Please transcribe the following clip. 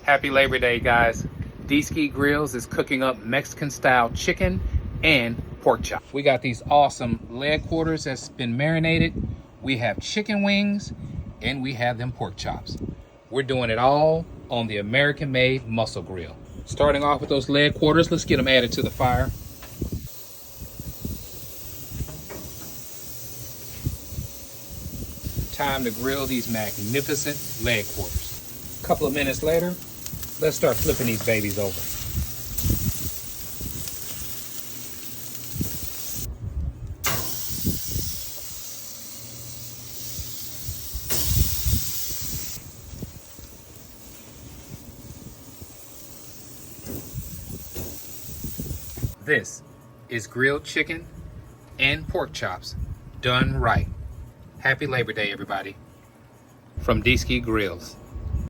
Happy Labor Day, guys. D-Ski Grills is cooking up Mexican style chicken and pork chop. We got these awesome leg quarters that's been marinated. We have chicken wings and we have them pork chops. We're doing it all on the American made muscle grill. Starting off with those leg quarters, let's get them added to the fire. Time to grill these magnificent leg quarters. A couple of minutes later, let's start flipping these babies over. This is grilled chicken and pork chops done right. Happy Labor Day, everybody, from D-Ski Grills.